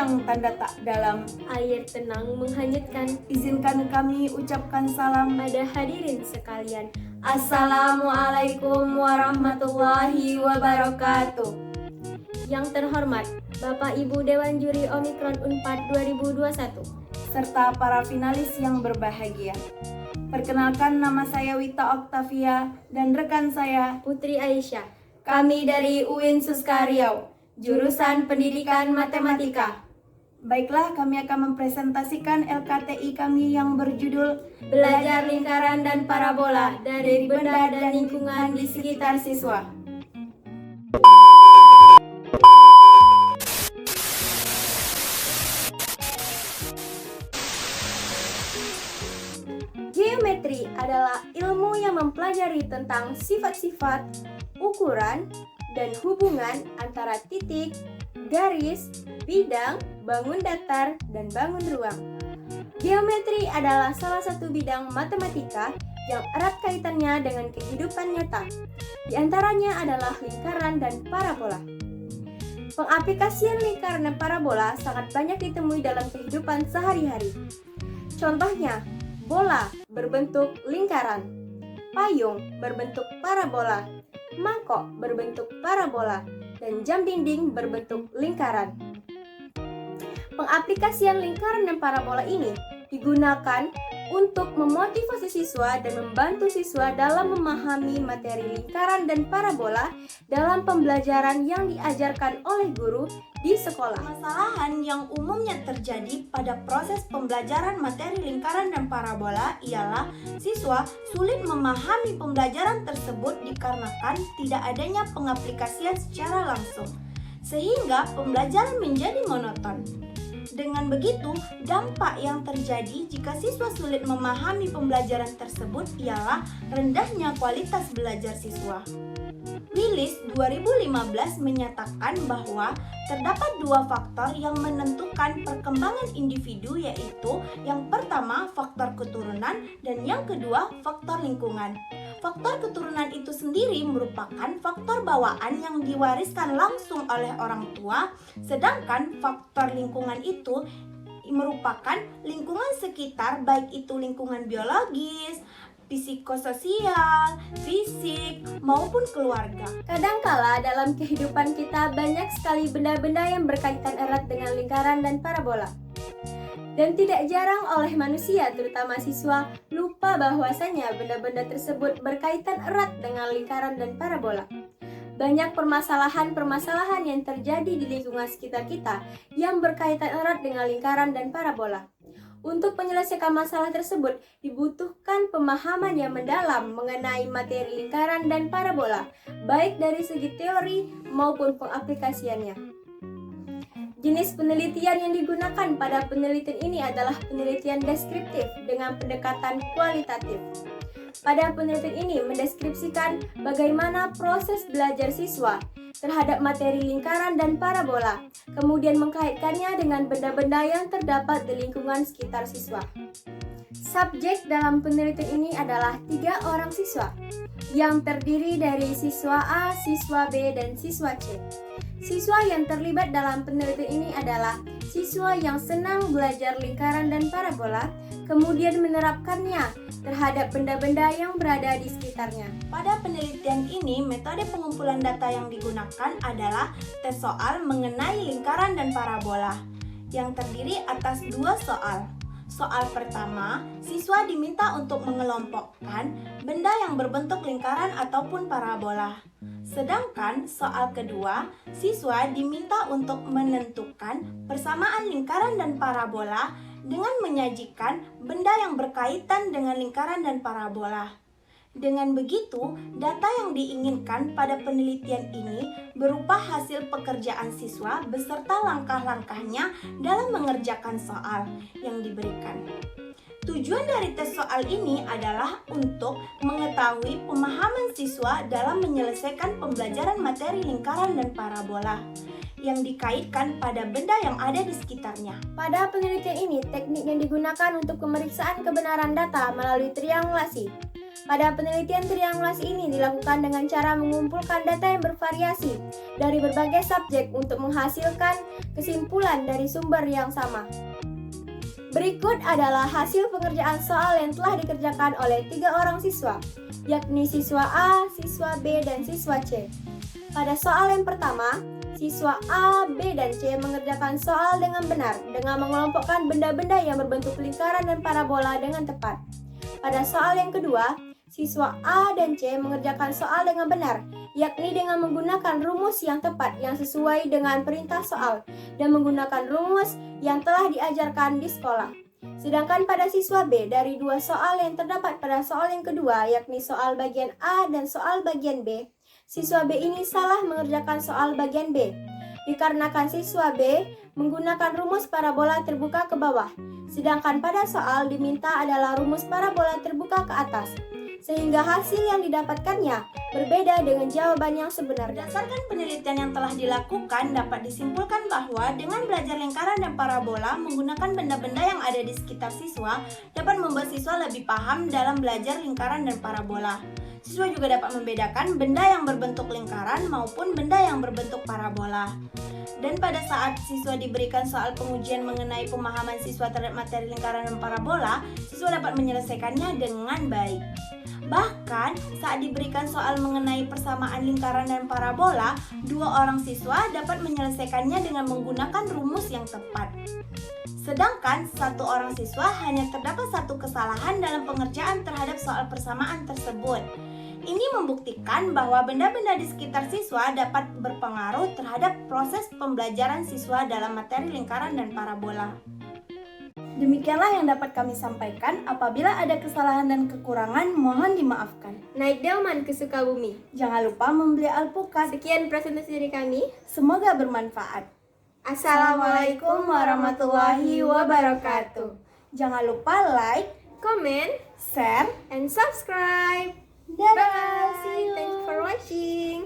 yang tanda tak dalam. Air tenang menghanyutkan. Izinkan kami ucapkan salam Pada hadirin sekalian, Assalamualaikum warahmatullahi wabarakatuh. yang terhormat Bapak Ibu Dewan Juri Omikron Unpad 2021, serta para finalis yang berbahagia. Perkenalkan, nama saya Wita Oktavia dan rekan saya Putri Aisyah. Kami dari UIN Suska Riau, jurusan Pendidikan Matematika. Baiklah, kami akan mempresentasikan LKTI kami yang berjudul Belajar Lingkaran dan Parabola dari Benda dan Lingkungan di Sekitar Siswa. Geometri adalah ilmu yang mempelajari tentang sifat-sifat, ukuran, dan hubungan antara titik, garis, bidang, bangun datar, dan bangun ruang. Geometri adalah salah satu bidang matematika yang erat kaitannya dengan kehidupan nyata. Di antaranya adalah lingkaran dan parabola. Pengaplikasian lingkaran dan parabola sangat banyak ditemui dalam kehidupan sehari-hari. Contohnya, bola berbentuk lingkaran, payung berbentuk parabola, mangkok berbentuk parabola, dan jam dinding berbentuk lingkaran. Pengaplikasian lingkaran dan parabola ini digunakan untuk memotivasi siswa dan membantu siswa dalam memahami materi lingkaran dan parabola dalam pembelajaran yang diajarkan oleh guru di sekolah. Permasalahan yang umumnya terjadi pada proses pembelajaran materi lingkaran dan parabola ialah siswa sulit memahami pembelajaran tersebut dikarenakan tidak adanya pengaplikasian secara langsung, sehingga pembelajaran menjadi monoton. Dengan begitu, dampak yang terjadi jika siswa sulit memahami pembelajaran tersebut ialah rendahnya kualitas belajar siswa. Willis 2015 menyatakan bahwa terdapat dua faktor yang menentukan perkembangan individu, yaitu yang pertama faktor keturunan dan yang kedua faktor lingkungan. Faktor keturunan itu sendiri merupakan faktor bawaan yang diwariskan langsung oleh orang tua, sedangkan faktor lingkungan itu merupakan lingkungan sekitar, baik itu lingkungan biologis, psikososial, fisik, maupun keluarga. Kadangkala dalam kehidupan kita banyak sekali benda-benda yang berkaitan erat dengan lingkaran dan parabola. Dan tidak jarang oleh manusia, terutama siswa, lupa bahwasanya benda-benda tersebut berkaitan erat dengan lingkaran dan parabola. Banyak permasalahan-permasalahan yang terjadi di lingkungan sekitar kita yang berkaitan erat dengan lingkaran dan parabola. Untuk menyelesaikan masalah tersebut, dibutuhkan pemahaman yang mendalam mengenai materi lingkaran dan parabola, baik dari segi teori maupun pengaplikasiannya. Jenis penelitian yang digunakan pada penelitian ini adalah penelitian deskriptif dengan pendekatan kualitatif. Pada penelitian ini mendeskripsikan bagaimana proses belajar siswa terhadap materi lingkaran dan parabola, kemudian mengkaitkannya dengan benda-benda yang terdapat di lingkungan sekitar siswa. Subjek dalam penelitian ini adalah 3 orang siswa, yang terdiri dari siswa A, siswa B, dan siswa C. Siswa yang terlibat dalam penelitian ini adalah siswa yang senang belajar lingkaran dan parabola, kemudian menerapkannya terhadap benda-benda yang berada di sekitarnya. Pada penelitian ini, metode pengumpulan data yang digunakan adalah tes soal mengenai lingkaran dan parabola, yang terdiri atas 2 soal. Soal pertama, siswa diminta untuk mengelompokkan benda yang berbentuk lingkaran ataupun parabola. Sedangkan soal kedua, siswa diminta untuk menentukan persamaan lingkaran dan parabola dengan menyajikan benda yang berkaitan dengan lingkaran dan parabola. Dengan begitu, data yang diinginkan pada penelitian ini berupa hasil pekerjaan siswa beserta langkah-langkahnya dalam mengerjakan soal yang diberikan. Tujuan dari tes soal ini adalah untuk mengetahui pemahaman siswa dalam menyelesaikan pembelajaran materi lingkaran dan parabola yang dikaitkan pada benda yang ada di sekitarnya. Pada penelitian ini, teknik yang digunakan untuk pemeriksaan kebenaran data melalui triangulasi. Pada penelitian triangulasi ini dilakukan dengan cara mengumpulkan data yang bervariasi dari berbagai subjek untuk menghasilkan kesimpulan dari sumber yang sama. Berikut adalah hasil pengerjaan soal yang telah dikerjakan oleh 3 orang siswa, yakni siswa A, siswa B, dan siswa C. Pada soal yang pertama, siswa A, B, dan C mengerjakan soal dengan benar dengan mengelompokkan benda-benda yang berbentuk lingkaran dan parabola dengan tepat. Pada soal yang kedua, siswa A dan C mengerjakan soal dengan benar, yakni dengan menggunakan rumus yang tepat yang sesuai dengan perintah soal dan menggunakan rumus yang telah diajarkan di sekolah. Sedangkan pada siswa B, dari 2 soal yang terdapat pada soal yang kedua, yakni soal bagian A dan soal bagian B, siswa B ini salah mengerjakan soal bagian B, dikarenakan siswa B menggunakan rumus parabola terbuka ke bawah, sedangkan pada soal diminta adalah rumus parabola terbuka ke atas, sehingga hasil yang didapatkannya berbeda dengan jawaban yang sebenarnya. Berdasarkan penelitian yang telah dilakukan, dapat disimpulkan bahwa dengan belajar lingkaran dan parabola menggunakan benda-benda yang ada di sekitar siswa dapat membuat siswa lebih paham dalam belajar lingkaran dan parabola. Siswa juga dapat membedakan benda yang berbentuk lingkaran maupun benda yang berbentuk parabola. Dan pada saat siswa diberikan soal pengujian mengenai pemahaman siswa terhadap materi lingkaran dan parabola, siswa dapat menyelesaikannya dengan baik. Bahkan saat diberikan soal mengenai persamaan lingkaran dan parabola, 2 orang siswa dapat menyelesaikannya dengan menggunakan rumus yang tepat. Sedangkan 1 orang siswa hanya terdapat 1 kesalahan dalam pengerjaan terhadap soal persamaan tersebut. Ini membuktikan bahwa benda-benda di sekitar siswa dapat berpengaruh terhadap proses pembelajaran siswa dalam materi lingkaran dan parabola. Demikianlah yang dapat kami sampaikan. Apabila ada kesalahan dan kekurangan, mohon dimaafkan. Naik delman ke Sukabumi. Jangan lupa membeli alpukat. Sekian presentasi dari kami. Semoga bermanfaat. Assalamualaikum warahmatullahi wabarakatuh. Jangan lupa like, Comment share, and subscribe. dadah. Bye. See you. Thank you for watching.